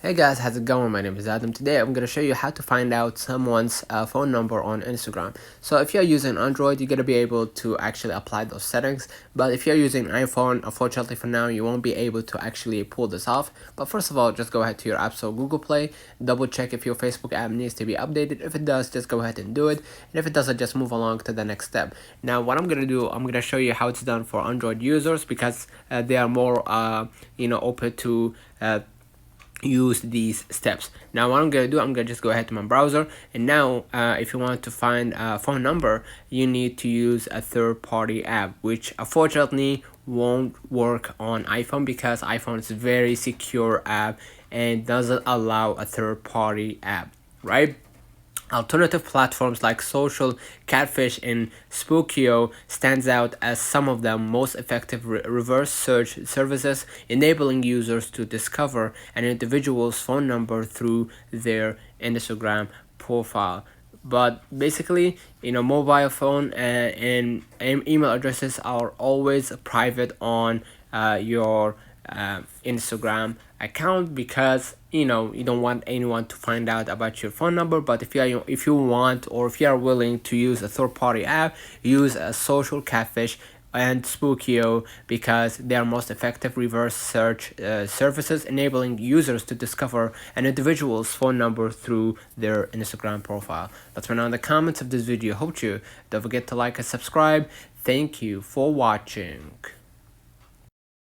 Hey guys, how's it going? My name is Adam. Today I'm going to show you how to find out someone's phone number on Instagram. So if you're using Android, you're going to be able to actually apply those settings. But if you're using iPhone, unfortunately for now, you won't be able to actually pull this off. But first of all, just go ahead to your App Store, Google Play, double check if your Facebook app needs to be updated. If it does, just go ahead and do it. And if it doesn't, just move along to the next step. Now what I'm going to do, I'm going to show you how it's done for Android users because they are more open to use these steps. Now what I'm gonna do, I'm gonna just go ahead to my browser, and now if you want to find a phone number, you need to use a third-party app, which unfortunately won't work on iPhone because iPhone is a very secure app and doesn't allow a third-party app, right? Alternative platforms like Social, Catfish, and Spookio stands out as some of the most effective reverse search services, enabling users to discover an individual's phone number through their Instagram profile. But basically, mobile phone and email addresses are always private on your Instagram account because you don't want anyone to find out about your phone number. But if you want, or if you are willing to use a third-party app, use a Social, Catfish, and Spookio because they are most effective reverse search services, enabling users to discover an individual's phone number through their Instagram profile. Let me know in the comments of this video. Hope you don't forget to like and subscribe. Thank you for watching.